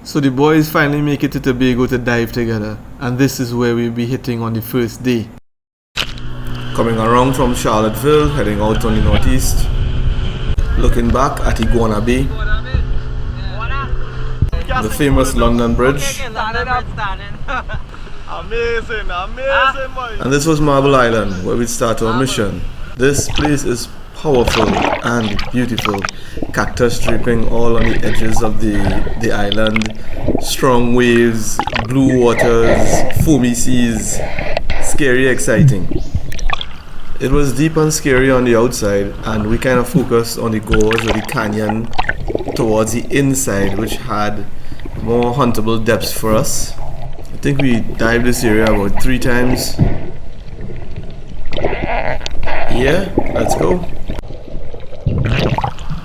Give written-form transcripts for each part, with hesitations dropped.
So the boys finally make it to Tobago to dive together, and this is where we'll be hitting on the first day. Coming around from Charlottesville, heading out on the northeast, looking back at Iguana Bay, the famous London Bridge, amazing, boy. And this was Marble Island, where we'd start our mission. This place is powerful and beautiful. Cactus draping all on the edges of the island. Strong waves, blue waters, foamy seas. Scary, exciting. It was deep and scary on the outside, and we kind of focused on the gorge or the canyon towards the inside, which had more huntable depths for us. I think we dived this area about 3 times. Yeah, let's go.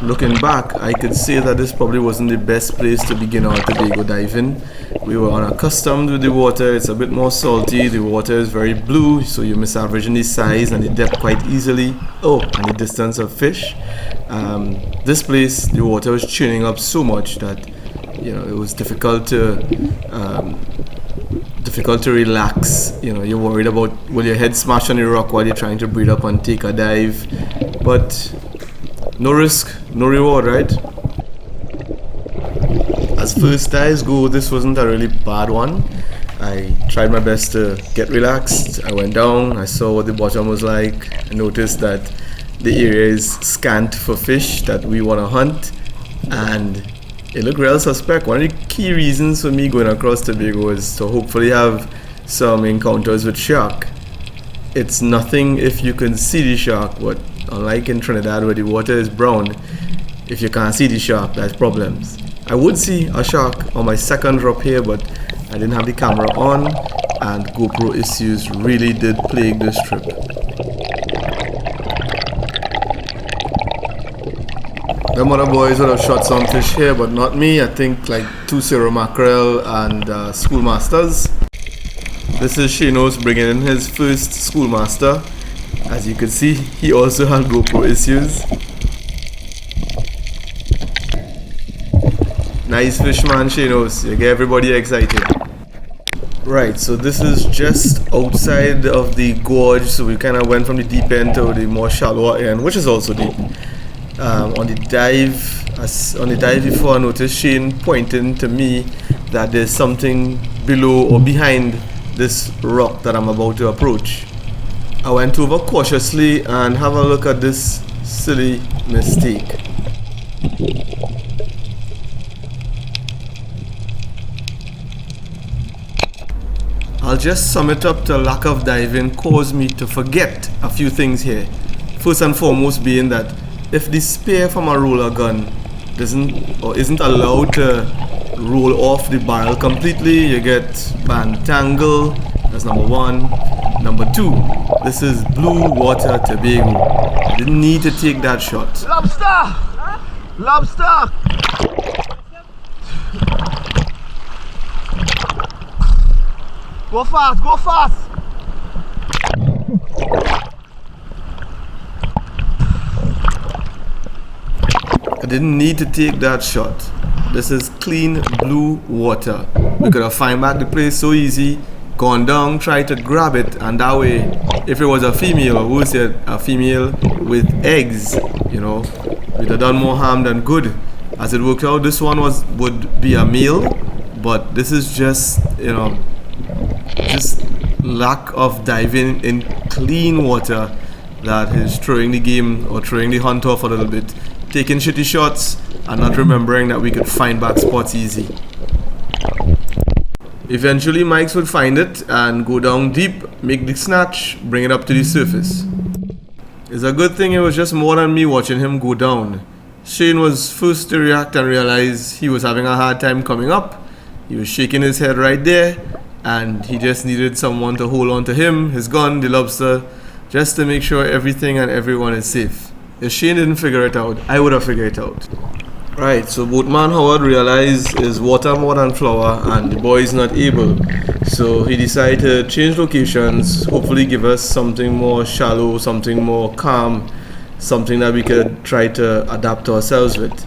Looking back, I could say that this probably wasn't the best place to begin our Tobago diving. We were unaccustomed with the water. It's a bit more salty. The water is very blue, so you misaveraging the size and the depth quite easily. Oh, and the distance of fish. This place, the water was churning up so much that it was difficult to relax. You're worried about will your head smash on the rock while you're trying to breathe up and take a dive. But no risk, no reward, right? As first dives go, this wasn't a really bad one. I tried my best to get relaxed. I went down, I saw what the bottom was like. I noticed that the area is scant for fish that we want to hunt, and it looked real suspect. One of the key reasons for me going across Tobago is to hopefully have some encounters with shark. It's nothing if you can see the shark, but unlike in Trinidad where the water is brown, if you can't see the shark, there's problems. I would see a shark on my second drop here, but I didn't have the camera on, and GoPro issues really did plague this trip. Them other boys would have shot some fish here, but not me. I think like 2 Cerro mackerel and schoolmasters. This is Shanos bringing in his first schoolmaster. As you can see, he also had GoPro issues. Nice fish, man, Shanos. You get everybody excited. Right, so this is just outside of the gorge, so we kind of went from the deep end to the more shallower end, which is also deep. On the dive before, I noticed Shane pointing to me that there's something below or behind this rock that I'm about to approach. I went over cautiously and have a look at this silly mistake. I'll just sum it up to lack of diving caused me to forget a few things here. First and foremost being that if the spear from a roller gun isn't allowed to roll off the barrel completely, you get band tangle. That's number 1. Number 2, this is blue water Tobago. I didn't need to take that shot. Lobster! Huh? Lobster! Go fast, go fast! I didn't need to take that shot. This is clean blue water. We could have found back the place so easy, gone down, tried to grab it, and that way, if it was a female, or who said a female with eggs, we'd have done more harm than good. As it worked out, this one would be a male, but this is just lack of diving in clean water that is throwing the game or throwing the hunt off a little bit. Taking shitty shots and not remembering that we could find back spots easy. Eventually Mike's would find it and go down deep, make the snatch, bring it up to the surface. It's a good thing it was just more than me watching him go down. Shane was first to react and realize he was having a hard time coming up. He was shaking his head right there, and he just needed someone to hold on to him, his gun, the lobster, just to make sure everything and everyone is safe. If Shane didn't figure it out, I would have figured it out. Right, so boatman Howard realized is water more than flour, and the boy is not able. So he decided to change locations, hopefully give us something more shallow, something more calm, something that we could try to adapt ourselves with.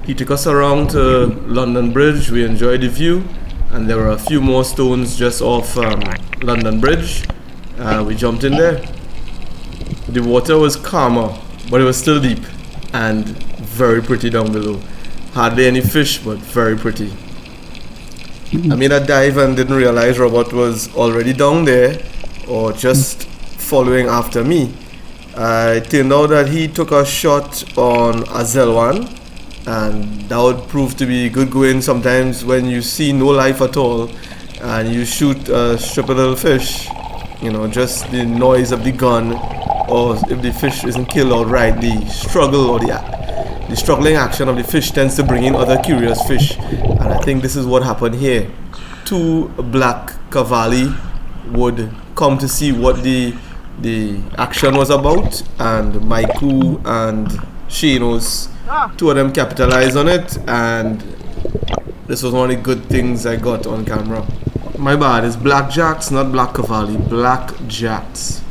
He took us around to London Bridge. We enjoyed the view, and there were a few more stones just off London Bridge. We jumped in there. The water was calmer, but it was still deep and very pretty down below. Hardly any fish, but very pretty. I made a dive and didn't realize Robert was already down there or just following after me. It turned out that he took a shot on a Zelwan, and that would prove to be good going sometimes when you see no life at all and you shoot a stupid little fish. You know, just the noise of the gun, or if the fish isn't killed outright, the struggle or the struggling action of the fish tends to bring in other curious fish. And I think this is what happened here. Two black cavalli would come to see what the action was about, and Maiku and Shinos, two of them capitalized on it, and this was one of the good things I got on camera. My bad, it's blackjacks, not black cavalli, blackjacks.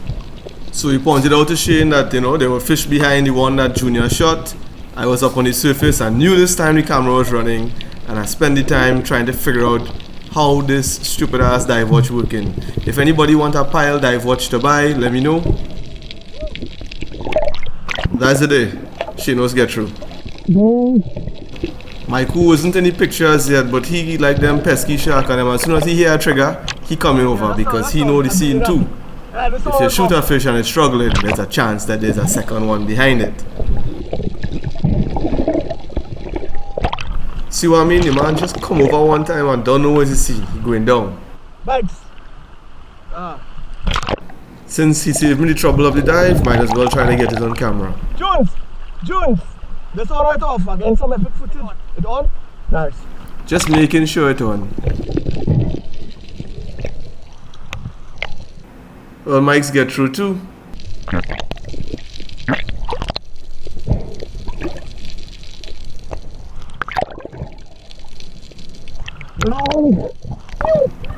So he pointed out to Shane that, you know, there were fish behind the one that Junior shot. I was up on the surface. I knew this time the camera was running, and I spent the time trying to figure out how this stupid ass dive watch working. If anybody want a pile dive watch to buy, let me know. That's the day. She knows get through. Maiku wasn't in the pictures yet, but he like them pesky shark, and as soon as he hear a trigger, he coming over because he know the scene too. If you shoot a fish and it's struggling, there's a chance that there's a second one behind it. See what I mean? The man just come over one time and don't know what he see. He going down. Bags. Since he saved me the trouble of the dive, might as well try to get it on camera. Jones, that's all right off. Again, some epic footage. It on? Nice. Just making sure it on. Well, mics get through too.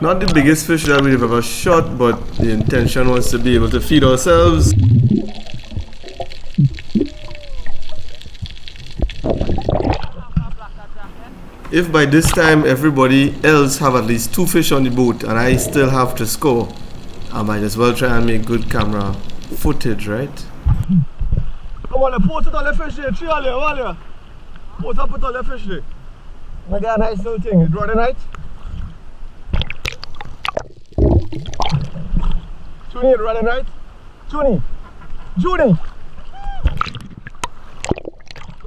Not the biggest fish that we've ever shot, but the intention was to be able to feed ourselves. If by this time everybody else have at least 2 fish on the boat and I still have to score, I might as well try and make good camera footage, right? Come on, put it on the fish there. 3 earlier, 1 earlier. Put on the fish there. I got a nice little thing. You draw the night. Junie, you draw the night. Junie.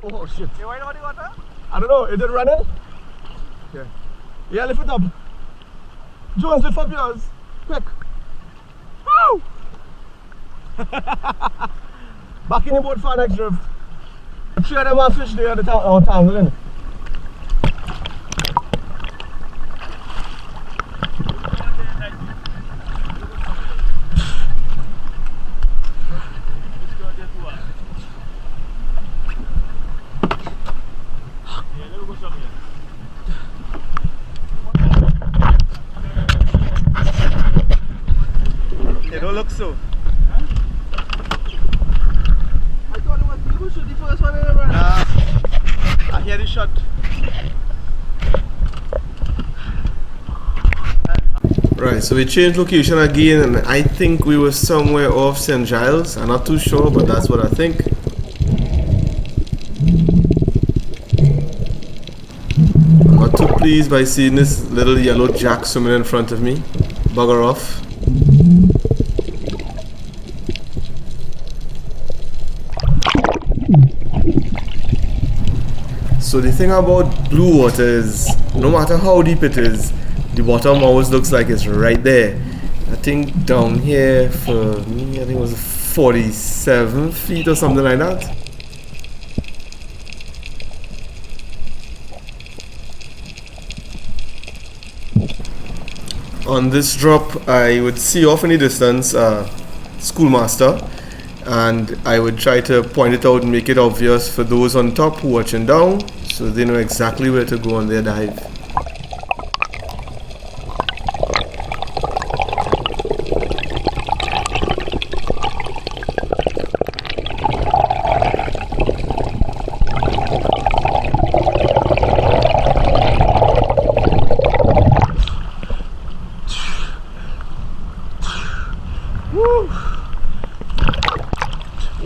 Oh shit. You want the water? I don't know. Is it running? Yeah. Yeah, lift it up. Jones, lift up yours. Quick. Woo! Back in the boat for next drift. 3 of them are fish there at the tangle, isn't it? It don't look so. I thought it was you who shot the first one, remember? I hear the shot. Right, so we changed location again, and I think we were somewhere off St. Giles. I'm not too sure, but that's what I think. I'm not too pleased by seeing this little yellow jack swimming in front of me. Bugger off. So the thing about blue water is, no matter how deep it is, the bottom always looks like it's right there. I think down here for me, I think it was 47 feet or something like that. On this drop, I would see off in the distance schoolmaster, and I would try to point it out and make it obvious for those on top who are watching down, so they know exactly where to go on their dive.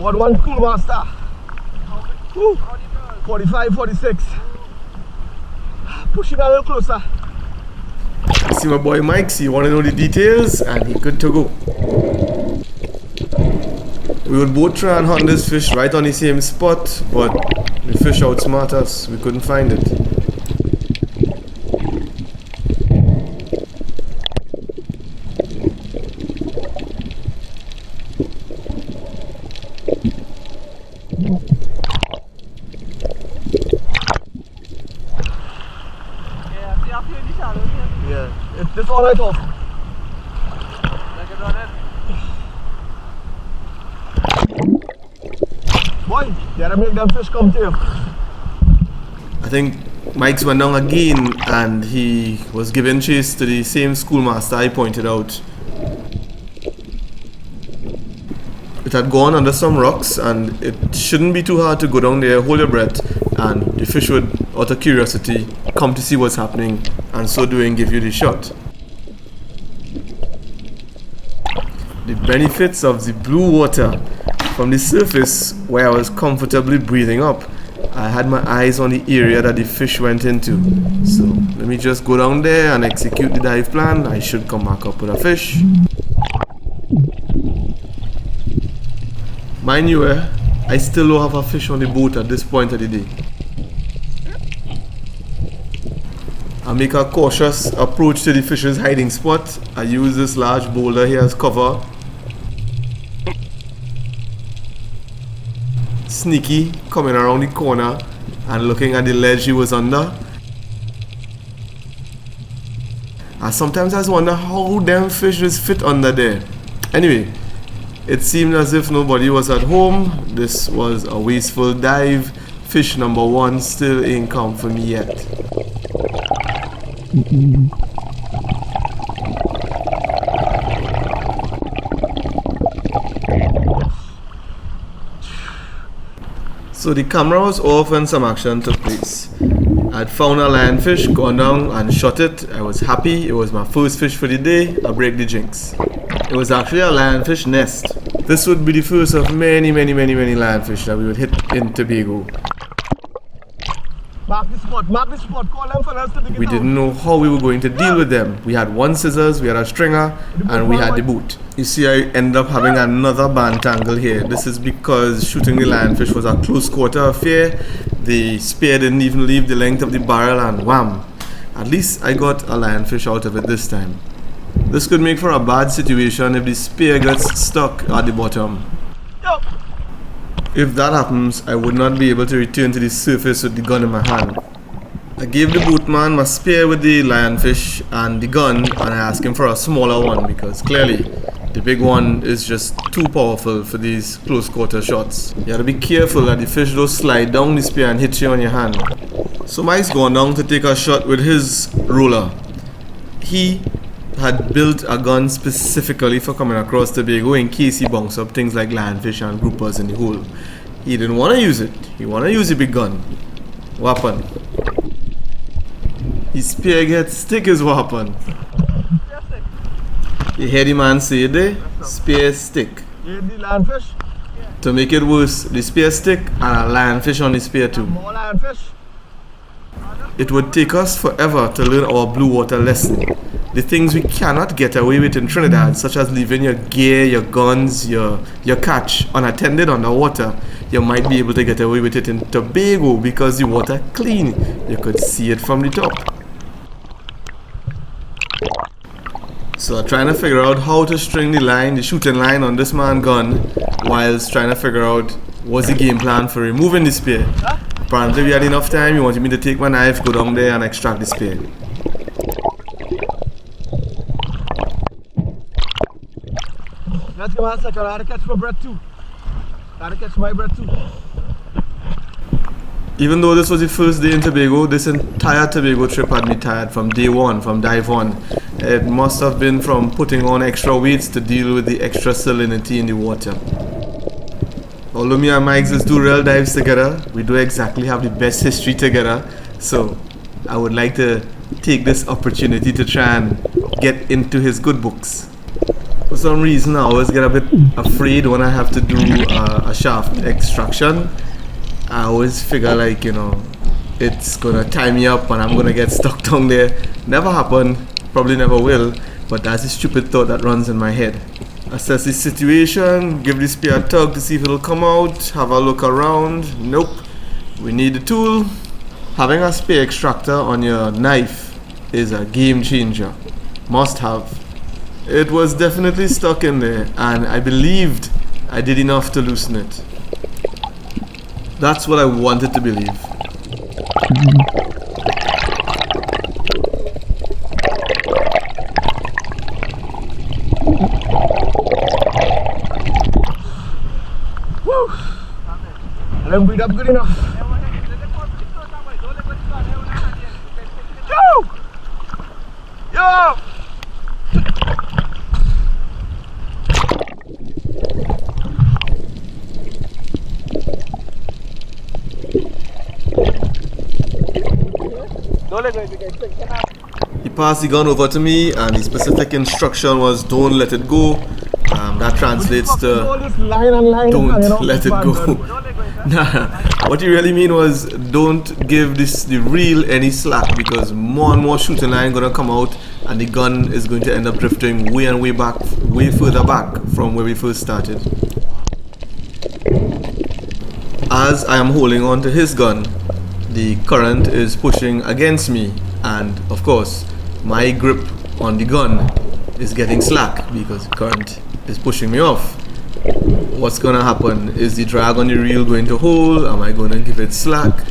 1-1 schoolmaster. Woo. 45, 46. Push it a little closer. See my boy Mike, see, you want to know the details, and he good to go. We would both try and hunt this fish right on the same spot, but the fish outsmart us. We couldn't find it. Yeah, it's this all right off. Boy, you gotta make them fish come to you. I think Mike's went down again, and he was giving chase to the same schoolmaster I pointed out. It had gone under some rocks, and it shouldn't be too hard to go down there, hold your breath, and the fish would, out of curiosity, come to see what's happening, and so doing give you the shot. The benefits of the blue water. From the surface, where I was comfortably breathing up, I had my eyes on the area that the fish went into. So let me just go down there and execute the dive plan. I should come back up with a fish. Mind you, I still don't have a fish on the boat at this point of the day. I make a cautious approach to the fish's hiding spot. I use this large boulder here as cover. Sneaky, coming around the corner and looking at the ledge he was under. And sometimes I just wonder how them fish just fit under there. Anyway, it seemed as if nobody was at home. This was a wasteful dive. Fish number 1 still ain't come for me yet. So the camera was off and some action took place. I'd found a lionfish, gone down and shot it. I was happy. It was my first fish for the day. I break the jinx. It was actually a lionfish nest. This would be the first of many lionfish that we would hit in Tobago. Mark the spot, call them fellas to dig it We out. didn't know how we were going to deal with them. We had one scissors, we had a stringer, and we had the boot. You see, I end up having another bantangle here. This is because shooting the lionfish was a close quarter affair. The spear didn't even leave the length of the barrel, and wham! At least I got a lionfish out of it this time. This could make for a bad situation if the spear gets stuck at the bottom. Yo. If that happens, I would not be able to return to the surface with the gun in my hand. I gave the boatman my spear with the lionfish and the gun, and I asked him for a smaller one because clearly the big one is just too powerful for these close quarter shots. You gotta be careful that the fish don't slide down the spear and hit you on your hand. So Mike's gone down to take a shot with his roller. He had built a gun specifically for coming across Tobago in case he bunks up things like lionfish and groupers in the hole. He didn't want to use it. He wanted to use the big gun. Weapon. His spear gets stick his weapon. You hear the man say there? Spear stick. You hit the lionfish? To make it worse, the spear stick and a lionfish on the spear too. More lionfish? It would take us forever to learn our blue water lesson. The things we cannot get away with in Trinidad, such as leaving your gear, your guns, your catch unattended underwater, you might be able to get away with it in Tobago because the water clean. You could see it from the top. So I'm trying to figure out how to string the line, the shooting line on this man's gun, whilst trying to figure out what's the game plan for removing the spear. Apparently we had enough time. He wanted me to take my knife, go down there and extract the spear. Let's go a second. I gotta catch my breath too. I gotta catch my breath too. Even though this was the first day in Tobago, this entire Tobago trip had me tired from day one, from dive one. It must have been from putting on extra weights to deal with the extra salinity in the water. Although me and Mike just do real dives together, we do exactly have the best history together. So I would like to take this opportunity to try and get into his good books. For some reason, I always get a bit afraid when I have to do a shaft extraction. I always figure like, it's gonna tie me up and I'm gonna get stuck down there. Never happened, probably never will, but that's the stupid thought that runs in my head. Assess the situation, give the spear a tug to see if it'll come out, have a look around. Nope, we need the tool. Having a spear extractor on your knife is a game changer. Must have. It was definitely stuck in there and I believed I did enough to loosen it. That's what I wanted to believe. Woo! I didn't breathe up good enough. Yo! Yo! He passed the gun over to me and the specific instruction was don't let it go. That translates to don't let it go. Nah, what he really mean was don't give the reel any slack, because more and more shooting line gonna come out and the gun is going to end up drifting way and way further back from where we first started. As I am holding on to his gun, the current is pushing against me, and of course my grip on the gun is getting slack because the current is pushing me off. What's gonna happen? Is the drag on the reel going to hold? Am I gonna give it slack?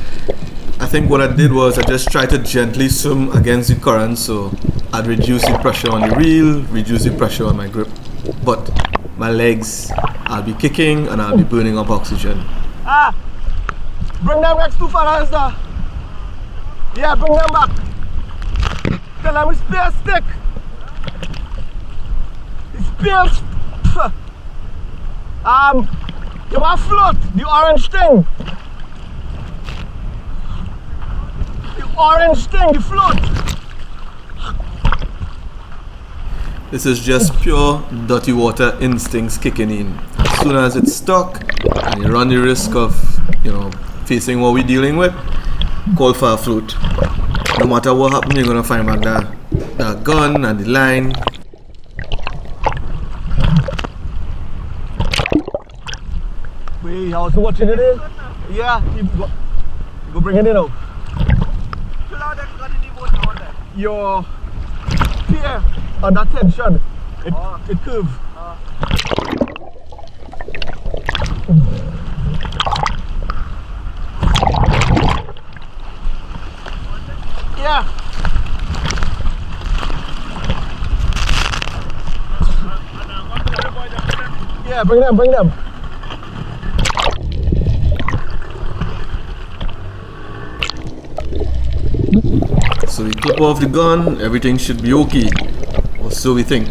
I think what I did was I just tried to gently swim against the current, so I'd reduce the pressure on the reel, reduce the pressure on my grip. But my legs, I'll be kicking and I'll be burning up oxygen. Bring them next to fellas there. Yeah, bring them back. Tell them it's spear stick. It's spear. You want float, the orange thing. The orange thing, the float. This is just pure dirty water instincts kicking in. As soon as it's stuck and you run the risk of, facing what we're dealing with, call for a float. No matter what happens, you're gonna find back that gun and the line. Wait, I was watching it in. Yeah, you go bring it in now. Your spear under tension, it curve. Yeah. Yeah, bring them. So we clip off the gun, everything should be okay. Or so we think.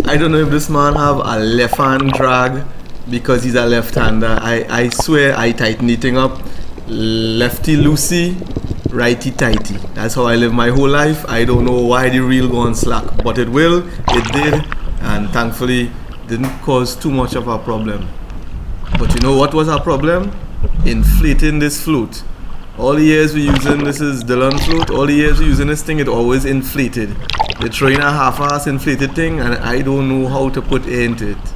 I don't know if this man have a left hand drag because he's a left hander. I swear I tighten the thing up. Lefty loosey, righty tighty. That's how I live my whole life. I don't know why the reel go on slack, but it will, it did, and thankfully didn't cause too much of a problem. But you know what was our problem? Inflating this float. All the years we using, this is Dillon float, all the years we using this thing, it always inflated. They're throwing a half-ass inflated thing and I don't know how to put air into it.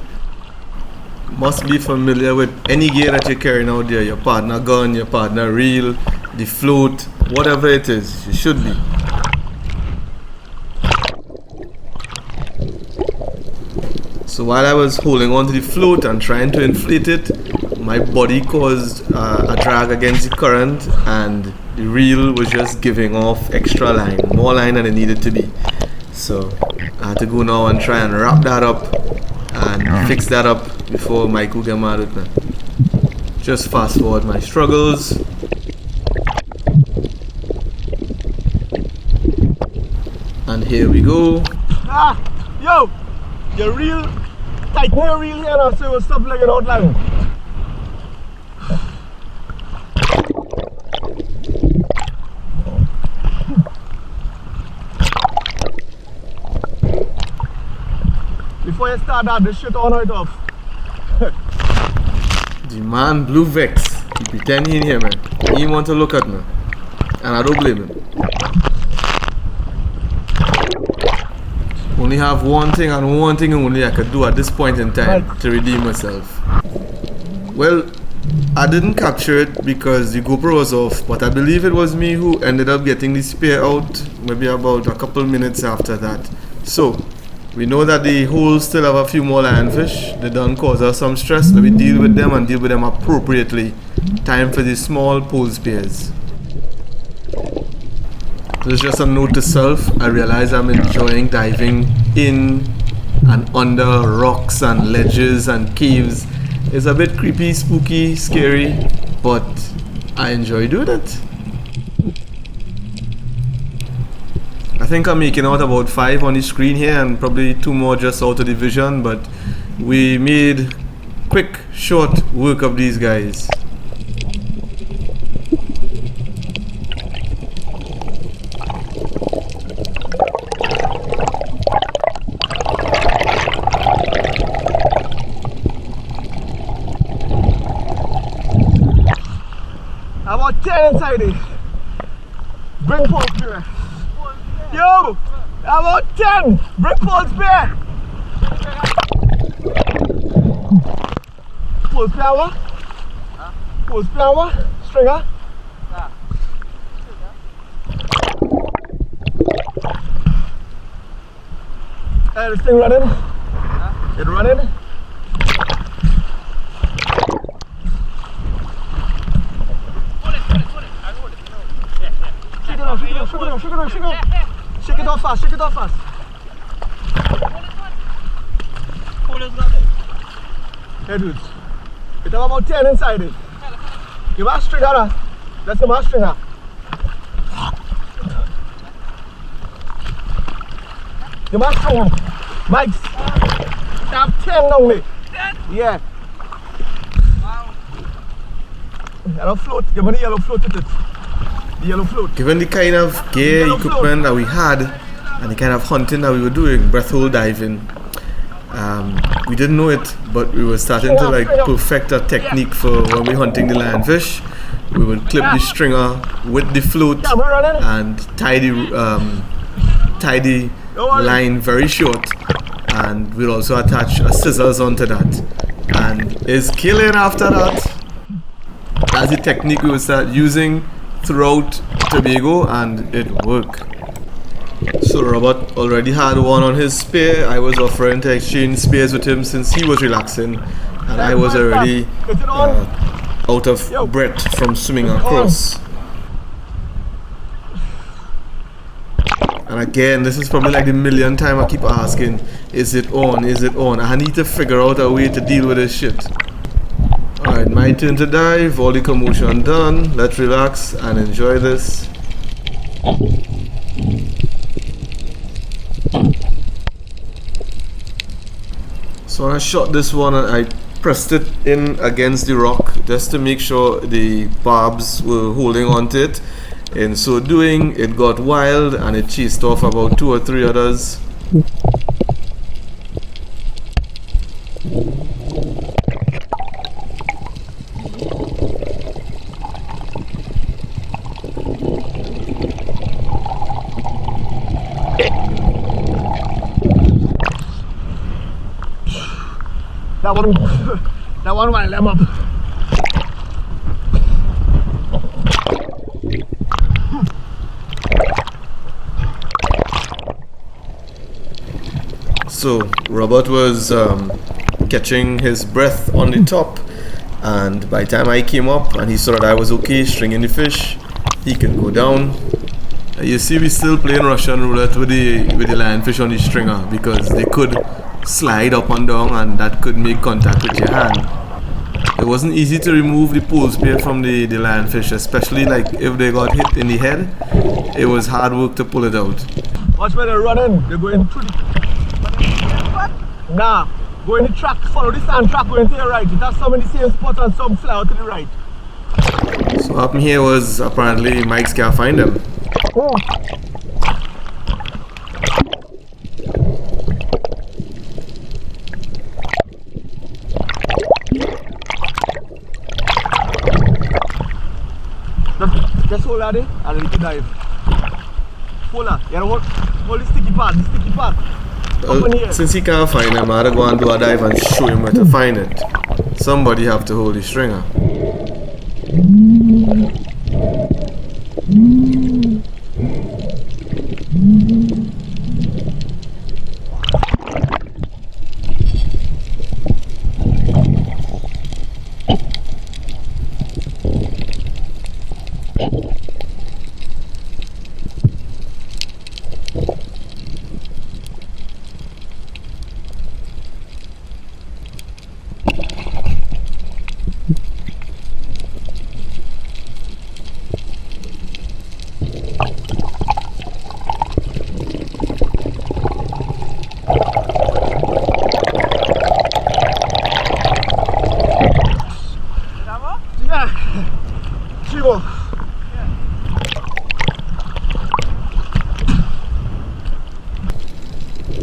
Must be familiar with any gear that you're carrying out there, your partner gun, your partner reel, the float, whatever it is, you should be. So while I was holding on to the float and trying to inflate it, my body caused a drag against the current and the reel was just giving off extra line, more line than it needed to be. So I had to go now and try and wrap that up and fix that up before Mike will get mad at me. Just fast forward my struggles. And here we go. Yo! Your reel, tighten your reel here now so it will stop like an outline. Before you start that, this shit on right off. The man blue vex. He pretend he in here, man. He want to look at me. And I don't blame him. Only have one thing and one thing only I could do at this point in time to redeem myself. Well, I didn't capture it because the GoPro was off, but I believe it was me who ended up getting the spear out maybe about a couple minutes after that. So, we know that the holes still have a few more lionfish. They don't cause us some stress. Let me deal with them and deal with them appropriately. Time for the small pole spears. This is just a note to self. I realize I'm enjoying diving in and under rocks and ledges and caves. It's a bit creepy, spooky, scary, but I enjoy doing it. I think I'm making out about 5 on the screen here and probably 2 more just out of the vision, but we made quick, short work of these guys. About 10 inside it. Bring pole spear. Yo! About 10! Bring pole spear! Pole spear hour? Pole spear hour? Stringer? Hey, this thing running? It running? Shake it off fast, shake it off fast. Hey dudes, it have about 10 inside it. Give us a stringer now. Let's give us a stringer. Give us a stringer. Mike's. Have 10 only. 10? Yeah. Wow. Yellow float, give me the yellow float with it. Yellow float. Given the kind of gear, equipment that we had and the kind of hunting that we were doing, breath hold diving, we didn't know it, but we were starting to like perfect a technique for when we're hunting the lionfish. We would clip the stringer with the float and tie the line very short, and we'll also attach a scissors onto that, and it's killing after that. That's the technique we would start using throughout Tobago, and it worked. So Robert already had one on his spear. I was offering to exchange spears with him since he was relaxing, and I was already out of breath from swimming across. And again, this is probably like the millionth time I keep asking, is it on, is it on? I need to figure out a way to deal with this shit. Alright, my turn to dive, all the commotion done, let's relax and enjoy this. So when I shot this one, I pressed it in against the rock just to make sure the barbs were holding onto it. In so doing, it got wild and it chased off about 2 or 3 others. That one while I'm up. So Robert was catching his breath on the top, and by the time I came up and he saw that I was okay stringing the fish, he can go down. You see, we still playing Russian roulette with the lionfish on the stringer because they could slide up and down and that could make contact with your hand. It wasn't easy to remove the pole spear from the lionfish, especially like if they got hit in the head. It was hard work to pull it out. Watch where they're running. They're going through the... Nah, go in the track, follow the sand track, going to your right. It has some in the same spot and some fly out to the right. So what happened here was apparently Mike's can't find them. Oh. Just hold that there and ready to dive. Hold that. You know, hold the sticky part, Up in the air. Since he can't find him, I'd go and do a dive and show him where to find it. Somebody have to hold the stringer.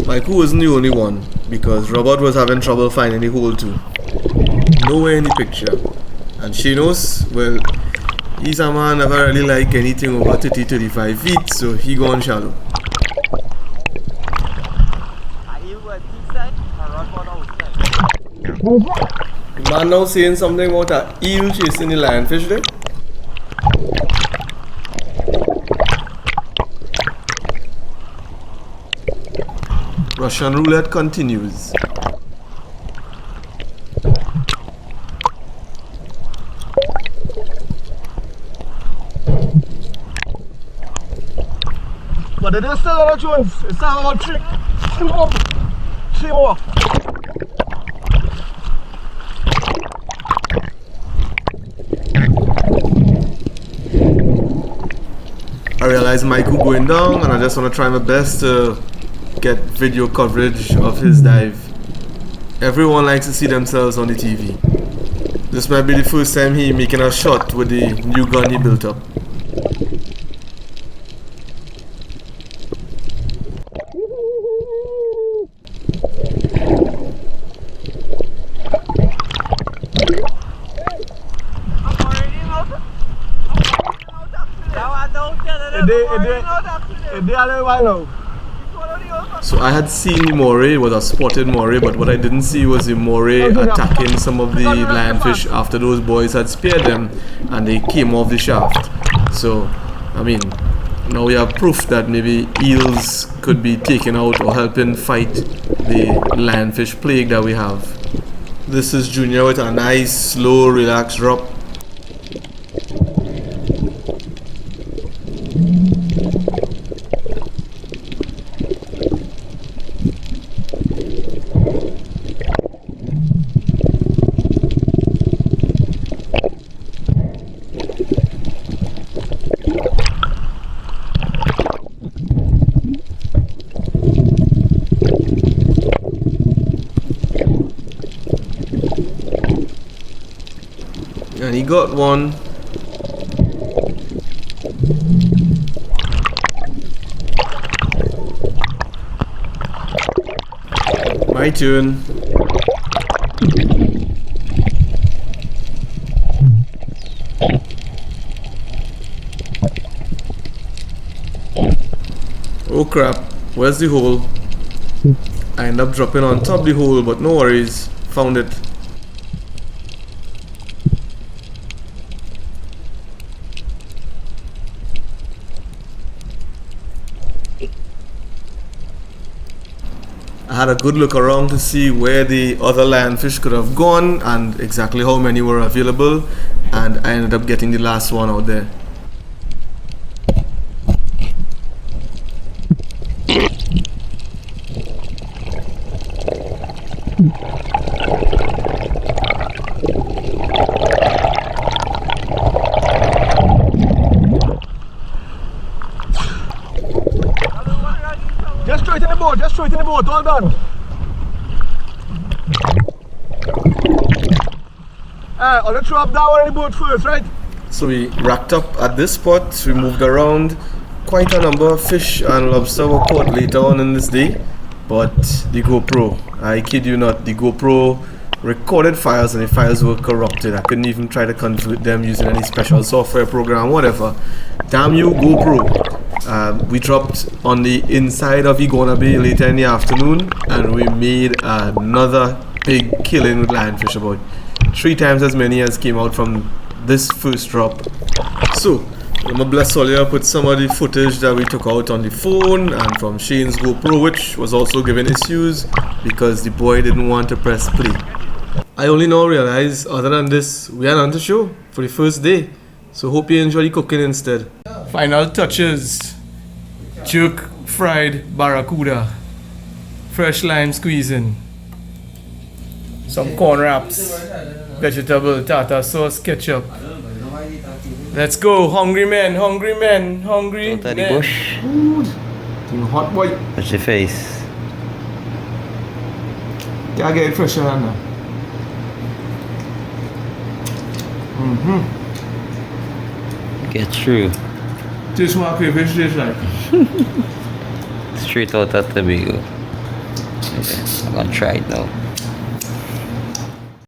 Michael wasn't the only one, because Robert was having trouble finding the hole too. Nowhere in the picture. And Shanos, well, he's a man never really like anything over 30-35 feet, so he gone shallow. The man now saying something about an eel chasing the lionfish there. Russian roulette continues. But it is still on the Jones. It's still on trick. 3 more. 3 more. I realize Michael going down, and I just want to try my best to get video coverage of his dive. Everyone likes to see themselves on the TV. This might be the first time he making a shot with the new gun he built up. So I had seen the moray, it was a spotted moray, but what I didn't see was the moray attacking some of the lionfish after those boys had speared them and they came off the shaft. So, I mean, now we have proof that maybe eels could be taken out or helping fight the lionfish plague that we have. This is Junior with a nice, slow, relaxed drop. And he got one. My turn. Oh crap, where's the hole? I end up dropping on top of the hole, but no worries, found it. I had a good look around to see where the other lionfish could have gone and exactly how many were available, and I ended up getting the last one out there. Just throw it in the boat, just throw it in the boat, all done. I'll let you up that one in the boat first, right? So we racked up at this spot, we moved around. Quite a number of fish and lobster were caught later on in this day, but the GoPro, I kid you not, the GoPro recorded files and the files were corrupted. I couldn't even try to convert them using any special software program, whatever. Damn you, GoPro. We dropped on the inside of Iguana Bay later in the afternoon, and we made another big killing with lionfish, about 3 times as many as came out from this first drop. So I'm gonna bless all you put some of the footage that we took out on the phone and from Shane's GoPro, which was also giving issues because the boy didn't want to press play. I only now realize, other than this, we are on the show for the first day. So hope you enjoy the cooking instead. Final touches. Jerk fried barracuda. Fresh lime squeezing. Some corn wraps. Vegetable tartar sauce, ketchup. Let's go, hungry men, hungry men, hungry Don't men. bush. Hot boy. Watch your face. Can't get it fresher than that. Get through. Just what crayfish tastes like. Straight out of Tobago. Okay, I'm gonna try it now.